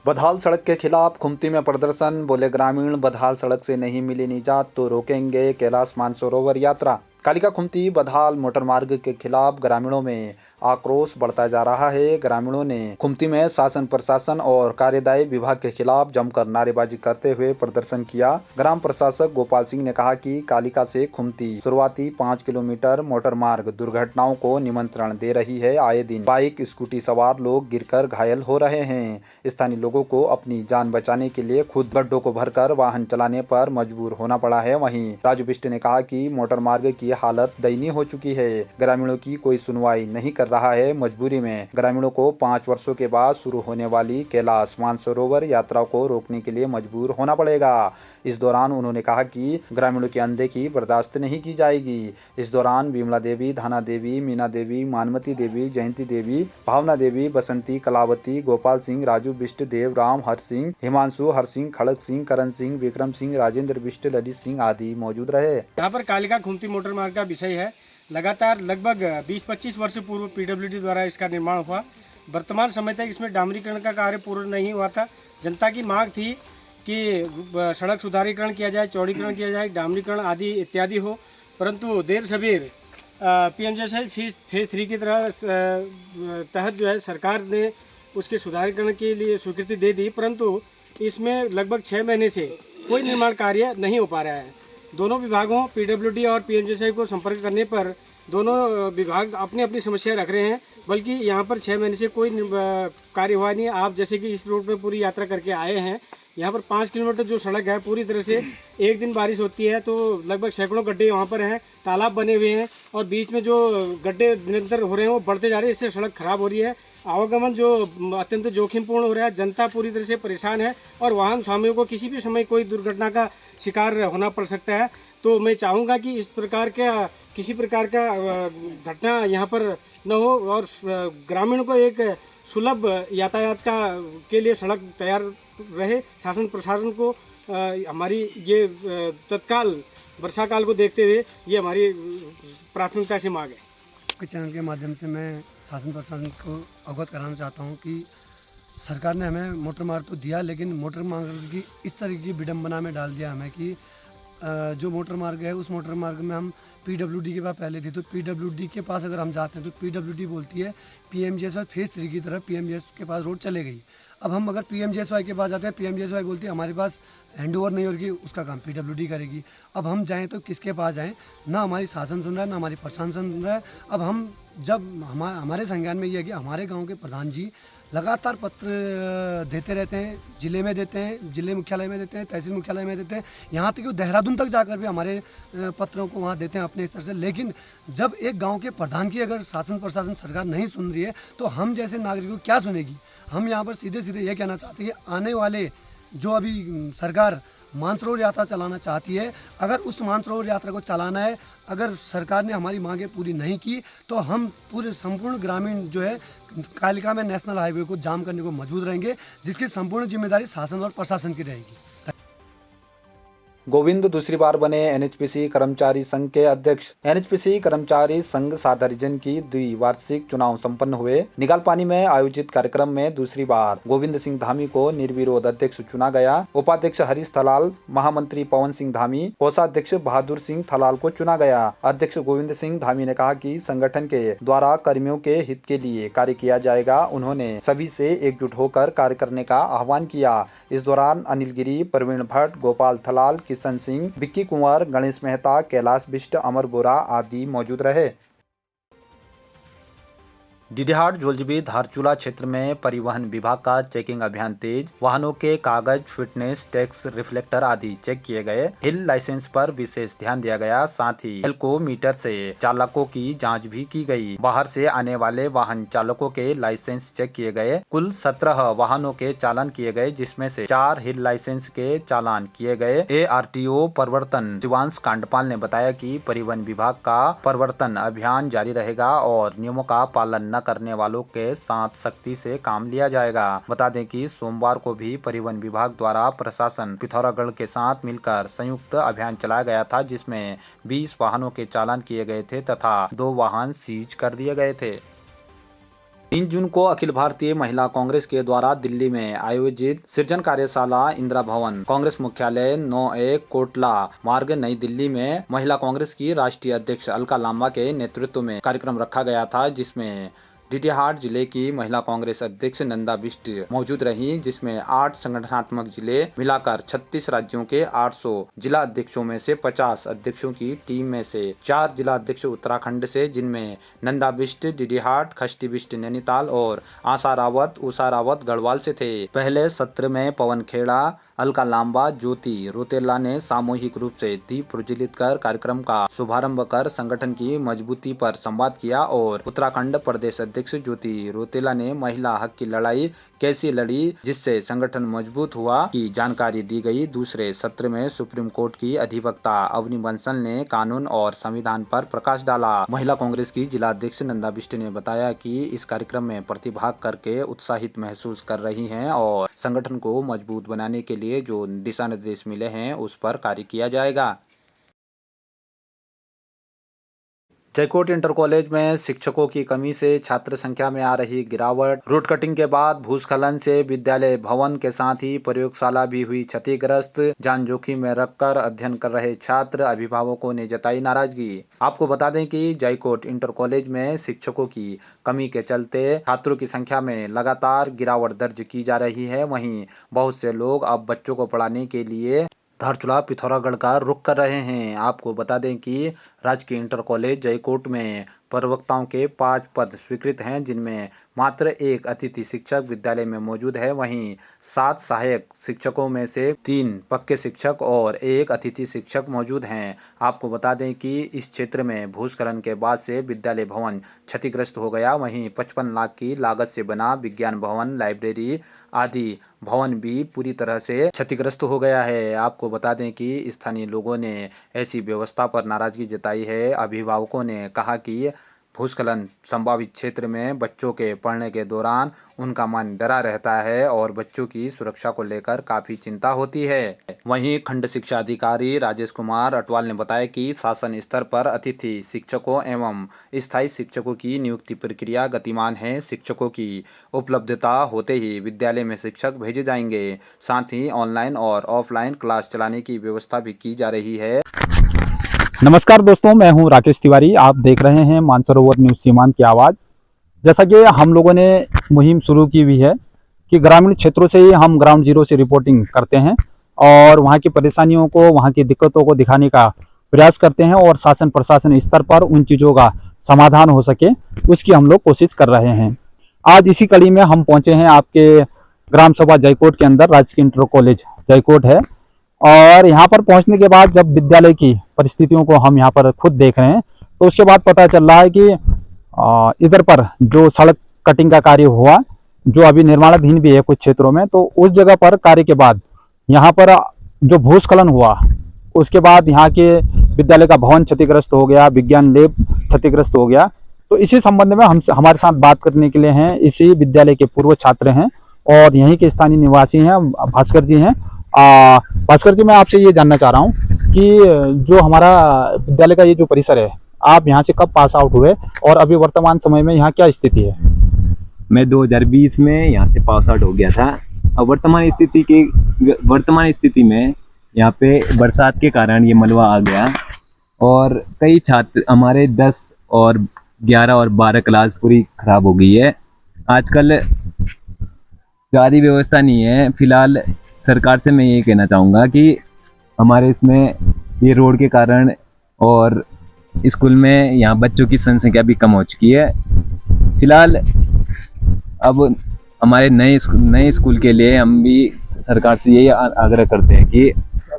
बदहाल सड़क के खिलाफ खुमती में प्रदर्शन, बोले ग्रामीण बदहाल सड़क से नहीं मिली निजात तो रोकेंगे कैलाश मानसरोवर यात्रा। कालिका खुमती बदहाल मोटर मार्ग के खिलाफ ग्रामीणों में आक्रोश बढ़ता जा रहा है। ग्रामीणों ने खुमती में शासन प्रशासन और कार्यदायी विभाग के खिलाफ जमकर नारेबाजी करते हुए प्रदर्शन किया। ग्राम प्रशासक गोपाल सिंह ने कहा कि कालिका से खुमती शुरुआती 5 किलोमीटर मोटर मार्ग दुर्घटनाओं को निमंत्रण दे रही है। आए दिन बाइक स्कूटी सवार लोग गिरकर घायल हो रहे हैं। स्थानीय लोगों को अपनी जान बचाने के लिए खुद गड्ढों को भरकर वाहन चलाने पर मजबूर होना पड़ा है। वहीं राजू बिष्ट ने कहा कि मोटर मार्ग की हालत दयनीय हो चुकी है। ग्रामीणों की कोई सुनवाई नहीं कर रहा है। मजबूरी में ग्रामीणों को 5 वर्षों के बाद शुरू होने वाली कैलाश मानसरोवर यात्रा को रोकने के लिए मजबूर होना पड़ेगा। इस दौरान उन्होंने कहा कि ग्रामीणों की अनदेखी बर्दाश्त नहीं की जाएगी। इस दौरान विमला देवी, धाना देवी, मीना देवी, मानमती देवी, जयंती देवी, भावना देवी, बसंती, कलावती, गोपाल सिंह, राजू बिष्ट, देवराम, हर सिंह, हिमांशु, हर सिंह, खड़क सिंह, करण सिंह, विक्रम सिंह, राजेंद्र बिष्ट, ललित सिंह आदि मौजूद रहे। यहाँ पर कालिका खुमती मोटर मार्ग का विषय है। लगातार लगभग 20-25 वर्ष पूर्व पीडब्ल्यूडी द्वारा इसका निर्माण हुआ। वर्तमान समय तक इसमें डामरीकरण का कार्य पूर्ण नहीं हुआ था। जनता की मांग थी कि सड़क सुधारीकरण किया जाए, चौड़ीकरण किया जाए, डामरीकरण आदि इत्यादि हो, परंतु देर सबेर पीएमजीएसवाई फेज 3 की तहत जो है सरकार ने उसके सुधारीकरण के लिए स्वीकृति दे दी, परंतु इसमें लगभग 6 महीने से कोई निर्माण कार्य नहीं हो पा रहा है। दोनों विभागों पीडब्ल्यूडी और पीएमजीएसवाई को संपर्क करने पर दोनों विभाग अपनी अपनी समस्या रख रहे हैं, बल्कि यहाँ पर 6 महीने से कोई कार्य हुआ नहीं। आप जैसे कि इस रोड पर पूरी यात्रा करके आए हैं, यहाँ पर 5 किलोमीटर जो सड़क है पूरी तरह से एक दिन बारिश होती है तो लगभग सैकड़ों गड्ढे वहाँ पर हैं, तालाब बने हुए हैं और बीच में जो गड्ढे निरंतर हो रहे हैं वो बढ़ते जा रहे हैं। इससे सड़क खराब हो रही है, आवागमन जो अत्यंत जोखिमपूर्ण हो रहा है। जनता पूरी तरह से परेशान है और वाहन स्वामियों को किसी भी समय कोई दुर्घटना का शिकार होना पड़ सकता है। तो मैं चाहूँगा कि इस प्रकार का किसी प्रकार का घटना यहाँ पर न हो और ग्रामीण को एक सुलभ यातायात के लिए सड़क तैयार रहे। शासन प्रशासन को हमारी ये तत्काल वर्षा काल को देखते हुए ये हमारी प्राथमिकता से मांग है। आपके चैनल के माध्यम से मैं शासन प्रशासन को अवगत कराना चाहता हूँ कि सरकार ने हमें मोटर मार्ग तो दिया, लेकिन मोटर मार्ग की इस तरह की विडंबना में डाल दिया हमें कि जो मोटर मार्ग है उस मोटर मार्ग में हम पीडब्ल्यूडी के पास पहले थे, तो पीडब्ल्यूडी के पास अगर हम जाते हैं तो पीडब्ल्यूडी बोलती है पीएमजीएसवाई फेज 3 की तरफ पीएमजीएस के पास रोड चले गई। अब हम अगर पीएमजीएसवाई के पास जाते हैं, पीएमजीएसवाई बोलती है हमारे पास हैंडओवर नहीं होगी, उसका काम पीडब्ल्यूडी करेगी। अब हम जाएँ तो किसके पास जाएँ? ना हमारी शासन सुन रहा है, ना हमारी प्रशासन सुन रहा है। अब हम जब हमारे संज्ञान में ये है कि हमारे गाँव के प्रधान जी लगातार पत्र देते रहते हैं, जिले में देते हैं, जिले मुख्यालय में देते हैं, तहसील मुख्यालय में देते हैं, यहाँ तक कि देहरादून तक जाकर भी हमारे पत्रों को वहाँ देते हैं अपने स्तर से। लेकिन जब एक गांव के प्रधान की अगर शासन प्रशासन सरकार नहीं सुन रही है तो हम जैसे नागरिकों को क्या सुनेगी? हम यहाँ पर सीधे सीधे ये कहना चाहते हैं कि आने वाले जो अभी सरकार मानसरोवर यात्रा चलाना चाहती है, अगर उस मानसरोवर यात्रा को चलाना है, अगर सरकार ने हमारी मांगें पूरी नहीं की तो हम पूरे संपूर्ण ग्रामीण जो है कालिका में नेशनल हाईवे को जाम करने को मजबूर रहेंगे, जिसकी संपूर्ण जिम्मेदारी शासन और प्रशासन की रहेगी। गोविंद दूसरी बार बने एनएचपीसी कर्मचारी संघ के अध्यक्ष। एनएचपीसी कर्मचारी संघ साधारण की द्विवार्षिक चुनाव संपन्न हुए। निगालपानी में आयोजित कार्यक्रम में दूसरी बार गोविंद सिंह धामी को निर्विरोध अध्यक्ष चुना गया। उपाध्यक्ष हरीश थलाल, महामंत्री पवन सिंह धामी, कोषाध्यक्ष बहादुर सिंह थलाल को चुना गया। अध्यक्ष गोविंद सिंह धामी ने कहा कि संगठन के द्वारा कर्मियों के हित के लिए कार्य किया जाएगा। उन्होंने सभी से एकजुट होकर कार्य करने का आह्वान किया। इस दौरान अनिल गिरी, प्रवीण भट्ट, गोपाल थलाल, किशन सिंह, विक्की कुंवर, गणेश मेहता, कैलाश बिष्ट, अमर बोरा आदि मौजूद रहे। डीडीहाट जोलजीबी धारचूला क्षेत्र में परिवहन विभाग का चेकिंग अभियान तेज। वाहनों के कागज, फिटनेस, टैक्स, रिफ्लेक्टर आदि चेक किए गए। हिल लाइसेंस पर विशेष ध्यान दिया गया। साथ ही एल्कोमीटर से चालकों की जांच भी की गई। बाहर से आने वाले वाहन चालकों के लाइसेंस चेक किए गए। कुल 17 वाहनों के चालान किए गए, जिसमें से 4 हिल लाइसेंस के चालान किए गए। ARTO प्रवर्तन शिवांश कांडपाल ने बताया कि परिवहन विभाग का प्रवर्तन अभियान जारी रहेगा और नियमों का पालन न करने वालों के साथ सख्ती से काम लिया जाएगा। बता दें कि सोमवार को भी परिवहन विभाग द्वारा प्रशासन पिथौरागढ़ के साथ मिलकर संयुक्त अभियान चलाया गया था, जिसमें 20 वाहनों के चालान किए गए थे तथा 2 वाहन सीज कर दिए गए थे। 3 जून को अखिल भारतीय महिला कांग्रेस के द्वारा दिल्ली में आयोजित सृजन कार्यशाला इंदिरा भवन कांग्रेस मुख्यालय 9A कोटला मार्ग नई दिल्ली में महिला कांग्रेस की राष्ट्रीय अध्यक्ष अलका लांबा के नेतृत्व में कार्यक्रम रखा गया था, जिसमें डीडीहाट जिले की महिला कांग्रेस अध्यक्ष नंदा बिष्ट मौजूद रही, जिसमें 8 संगठनात्मक जिले मिलाकर 36 राज्यों के 800 जिला अध्यक्षों में से 50 अध्यक्षों की टीम में से 4 जिला अध्यक्ष उत्तराखंड से, जिनमें नंदा बिष्ट डीडीहाट, खष्टी बिष्ट नैनीताल और आशा रावत उषा रावत गढ़वाल से थे। पहले सत्र में पवन खेड़ा, अलका लांबा, ज्योति रोतेला ने सामूहिक रूप से दीप प्रज्वलित कर कार्यक्रम का शुभारंभ कर संगठन की मजबूती पर संवाद किया और उत्तराखंड प्रदेश अध्यक्ष ज्योति रोतेला ने महिला हक की लड़ाई कैसी लड़ी जिससे संगठन मजबूत हुआ की जानकारी दी गई। दूसरे सत्र में सुप्रीम कोर्ट की अधिवक्ता अवनी बंसल ने कानून और संविधान पर प्रकाश डाला। महिला कांग्रेस की जिला अध्यक्ष नंदा बिष्ट ने बताया कि इस कार्यक्रम में प्रतिभाग करके उत्साहित महसूस कर रही हैं और संगठन को मजबूत बनाने के लिए जो दिशा निर्देश मिले हैं उस पर कार्य किया जाएगा। जयकोट इंटर कॉलेज में शिक्षकों की कमी से छात्र संख्या में आ रही गिरावट, रोड कटिंग के बाद भूस्खलन से विद्यालय भवन के साथ ही प्रयोगशाला भी हुई क्षतिग्रस्त, जान जोखिम में रखकर अध्ययन कर रहे छात्र अभिभावकों ने जताई नाराजगी। आपको बता दें कि जयकोट इंटर कॉलेज में शिक्षकों की कमी के चलते छात्रों की संख्या में लगातार गिरावट दर्ज की जा रही है। वहीं बहुत से लोग अब बच्चों को पढ़ाने के लिए धारचूला पिथौरागढ़ का रुख कर रहे हैं। आपको बता दें कि राजकीय इंटर कॉलेज जयकोट में प्रवक्ताओं के 5 पद स्वीकृत हैं, जिनमें मात्र 1 अतिथि शिक्षक विद्यालय में मौजूद है। वहीं 7 सहायक शिक्षकों में से 3 पक्के शिक्षक और 1 अतिथि शिक्षक मौजूद हैं। आपको बता दें कि इस क्षेत्र में भूस्खलन के बाद से विद्यालय भवन क्षतिग्रस्त हो गया। वहीं 55 लाख की लागत से बना विज्ञान भवन, लाइब्रेरी आदि भवन भी पूरी तरह से क्षतिग्रस्त हो गया है। आपको बता दें कि स्थानीय लोगों ने ऐसी व्यवस्था पर नाराजगी जताई है। अभिभावकों ने कहा कि भूस्खलन संभावित क्षेत्र में बच्चों के पढ़ने के दौरान उनका मन डरा रहता है और बच्चों की सुरक्षा को लेकर काफी चिंता होती है। वहीं खंड शिक्षा अधिकारी राजेश कुमार अटवाल ने बताया कि शासन स्तर पर अतिथि शिक्षकों एवं स्थायी शिक्षकों की नियुक्ति प्रक्रिया गतिमान है। शिक्षकों की उपलब्धता होते ही विद्यालय में शिक्षक भेजे जाएंगे। साथ ही ऑनलाइन और ऑफलाइन क्लास चलाने की व्यवस्था भी की जा रही है। नमस्कार दोस्तों, मैं हूं राकेश तिवारी। आप देख रहे हैं मानसरोवर न्यूज़ सीमांत की आवाज़। जैसा कि हम लोगों ने मुहिम शुरू की हुई है कि ग्रामीण क्षेत्रों से ही हम ग्राउंड जीरो से रिपोर्टिंग करते हैं और वहां की परेशानियों को, वहां की दिक्कतों को दिखाने का प्रयास करते हैं और शासन प्रशासन स्तर पर उन चीज़ों का समाधान हो सके उसकी हम लोग कोशिश कर रहे हैं। आज इसी कड़ी में हम पहुँचे हैं आपके ग्राम सभा जयकोट के अंदर। राजकीय इंटर कॉलेज जयकोट है और यहाँ पर पहुँचने के बाद जब विद्यालय की परिस्थितियों को हम यहाँ पर खुद देख रहे हैं तो उसके बाद पता चल रहा है कि इधर पर जो सड़क कटिंग का कार्य हुआ, जो अभी निर्माणाधीन भी है कुछ क्षेत्रों में, तो उस जगह पर कार्य के बाद यहाँ पर जो भूस्खलन हुआ उसके बाद यहाँ के विद्यालय का भवन क्षतिग्रस्त हो गया, विज्ञान लैब क्षतिग्रस्त हो गया। तो इसी संबंध में हम हमारे साथ बात करने के लिए हैं इसी विद्यालय के पूर्व छात्र हैं और यहीं के स्थानीय निवासी हैं, भास्कर जी हैं। भास्कर जी, मैं आपसे ये जानना चाह रहा हूँ कि जो हमारा विद्यालय का ये जो परिसर है, आप यहाँ से कब पास आउट हुए और अभी वर्तमान समय में यहाँ क्या स्थिति है? मैं 2020 में यहाँ से पास आउट हो गया था और वर्तमान स्थिति में यहाँ पे बरसात के कारण ये मलबा आ गया और कई छात्र हमारे 10 और 11 और 12 क्लास पूरी ख़राब हो गई है। आजकल ज़्यादा व्यवस्था नहीं है। फिलहाल सरकार से मैं ये कहना चाहूँगा कि हमारे इसमें ये रोड के कारण और स्कूल में यहाँ बच्चों की संख्या भी कम हो चुकी है। फिलहाल अब हमारे नए स्कूल के लिए हम भी सरकार से यही आग्रह करते हैं कि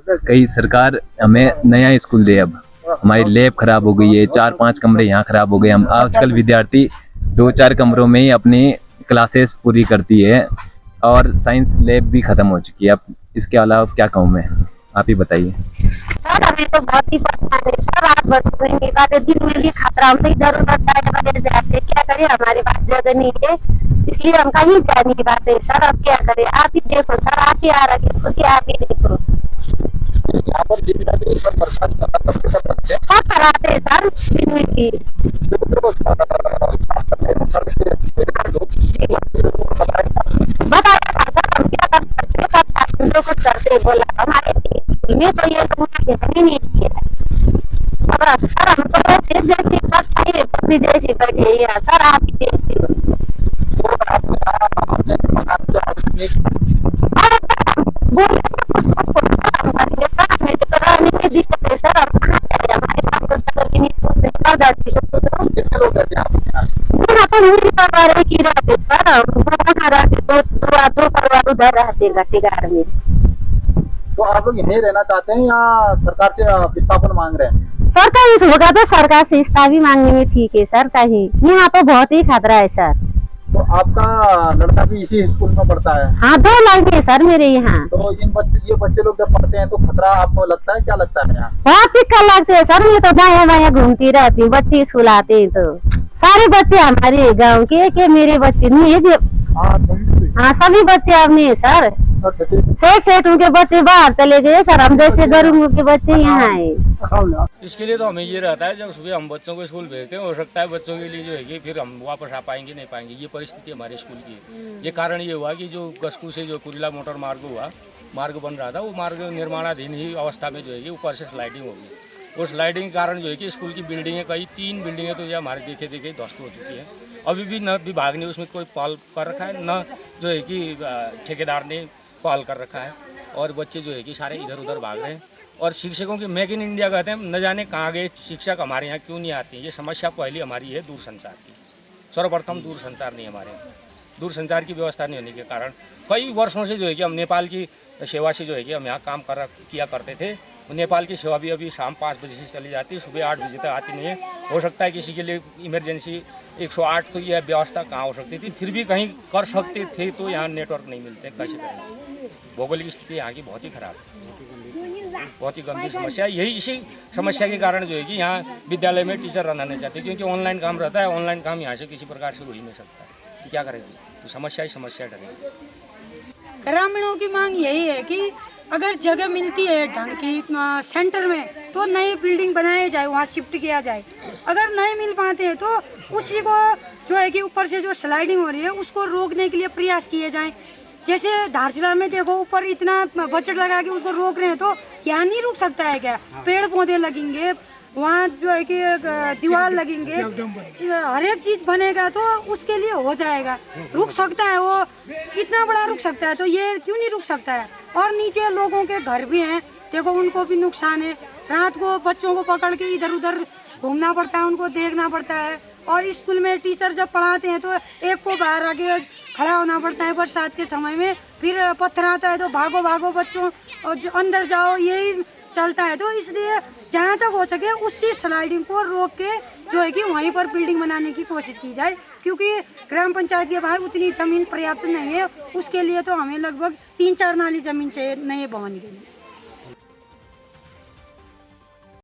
कहीं सरकार हमें नया स्कूल दे। अब हमारी लैब ख़राब हो गई है, 4-5 कमरे यहाँ ख़राब हो गए। हम आजकल विद्यार्थी 2-4 कमरों में ही अपनी क्लासेस पूरी करती है और साइंस लैब भी ख़त्म हो चुकी है। अब इसके अलावा क्या कहूँ मैं, आप ही बताइए। सर हमें तो बहुत ही परेशान है सर। आप बस बोलेंगे बातें, दिन में भी खतरा, हम तो इधर उधर वगैरह जाते, क्या करें, हमारे पास जगह नहीं है, इसलिए हम कहीं जा नहीं पाते सर। अब क्या करें, आप ही देखो सर, आप ही आ रखे, खुद ही आप ही देखो। यहाँ पर दिन में भी ऊपर बरसात करते हैं और कराते हैं सर दिन में भी। बताया था सर, हम क्या कर सकते हैं, सब शासन जो कुछ करते हैं बोला हमारे स्कूल में तो ये लोगों ने ध्यान ही नहीं दिया। और सर हम तो सिर्फ जैसे चाहिए पत्नी जैसी बैठे हैं सर, आप ही देखते हो। बोले सर हमें तो रहने की दिक्कत है सर, हम कहाँ जाए, हमारे पास तो जगह भी नहीं, पूछते कब जाती है तो नहीं कर पा रहे की रहते सर, हम वहाँ रहते दो परिवार उधर रहते घाटीगार में। तो आप लोग यहीं रहना चाहते हैं या सरकार से विस्थापन मांग रहे हैं? सरकार होगा तो सरकार से इस्ता भी मांगने में ठीक है सर, कहीं यहाँ तो बहुत ही खतरा है सर। तो आपका लड़का भी इसी स्कूल में पढ़ता है? हाँ 2 लड़के सर मेरे यहाँ। तो ये बच्चे लोग जब पढ़ते हैं तो खतरा आपको लगता है, क्या लगता है यहाँ? बहुत दिक्कत लगती है सर, मैं तो दाया बाया घूमती रहती हूँ, बच्चे स्कूल आते हैं तो सारे बच्चे हमारे गांव के मेरे बच्चे नहीं है जो, हाँ सभी बच्चे अपने सर, सेठ उनके बच्चे बाहर चले गए सर, हम जैसे गरीबों के बच्चे यहाँ है। इसके लिए तो हमें ये रहता है जब सुबह हम बच्चों को स्कूल भेजते हैं, हो सकता है बच्चों के लिए जो है कि फिर हम वापस आ पाएंगे नहीं पाएंगे, ये परिस्थिति हमारे स्कूल की है। ये कारण ये हुआ कि जो गस्कू से जो कुरीला मोटर मार्ग बन रहा था, वो मार्ग निर्माणाधीन ही अवस्था में जो है कि ऊपर से स्लाइडिंग होगी। उस स्लाइडिंग के कारण जो है कि स्कूल की बिल्डिंगें कई 3 बिल्डिंगें तो ये हमारे देखे ध्वस्त हो चुकी हैं। अभी भी न विभाग ने उसमें कोई पहल कर रखा है, न जो है कि ठेकेदार ने पहल कर रखा है, और बच्चे जो है कि सारे इधर उधर भाग रहे हैं। और शिक्षकों की मेक इन इंडिया कहते हैं, न जाने कहाँ गए शिक्षक, हमारे यहाँ क्यों नहीं आते। ये समस्या पहली हमारी है दूरसंचार की। सर्वप्रथम दूरसंचार नहीं हमारे यहाँ, दूरसंचार की व्यवस्था नहीं होने के कारण कई वर्षों से जो है कि हम नेपाल की सेवा से जो है कि हम यहाँ काम किया करते थे। नेपाल की सेवा भी अभी शाम 5 बजे से चली जाती है, सुबह 8 बजे तक आती नहीं है। हो सकता है किसी के लिए इमरजेंसी 108 तो यह व्यवस्था कहाँ हो सकती थी, फिर भी कहीं कर सकते थे तो यहाँ नेटवर्क नहीं मिलते, कैसे करेंगे। भौगोलिक स्थिति यहाँ की बहुत ही खराब है, बहुत ही गंभीर समस्या। यही इसी समस्या के कारण जो है कि यहाँ विद्यालय में टीचर रहना नहीं चाहते, क्योंकि ऑनलाइन काम रहता है। ऑनलाइन काम यहाँ से किसी प्रकार से हो ही नहीं सकता, तो क्या करेंगे, तो समस्या ही समस्या डरेगी। ग्रामीणों की मांग यही है कि अगर जगह मिलती है ढंग की सेंटर में तो नई बिल्डिंग बनाई जाए, वहाँ शिफ्ट किया जाए। अगर नहीं मिल पाते हैं तो उसी को जो है कि ऊपर से जो स्लाइडिंग हो रही है उसको रोकने के लिए प्रयास किए जाएं। जैसे धारचूला में देखो ऊपर इतना बजट लगा के उसको रोक रहे हैं, तो यहाँ नहीं रुक सकता है क्या? पेड़ पौधे लगेंगे, वहाँ जो है कि दीवार लगेंगे, हर एक चीज बनेगा तो उसके लिए हो जाएगा, रुक सकता है वो, इतना बड़ा रुक सकता है, तो ये क्यों नहीं रुक सकता है। और नीचे लोगों के घर भी हैं, देखो उनको भी नुकसान है। रात को बच्चों को पकड़ के इधर उधर घूमना पड़ता है, उनको देखना पड़ता है। और स्कूल में टीचर जब पढ़ाते हैं तो एक को बाहर आगे खड़ा होना पड़ता है बरसात के समय में, फिर पत्थर आता है तो भागो भागो बच्चों और अंदर जाओ, यही चलता है। तो इसलिए जहाँ तक हो सके उसी स्लाइडिंग को रोक के जो है कि वहीं पर बिल्डिंग बनाने की कोशिश की जाए, क्योंकि ग्राम पंचायत के बाहर उतनी जमीन पर्याप्त नहीं है। उसके लिए तो हमें लगभग 3-4 नाली जमीन चाहिए नए भवन के लिए।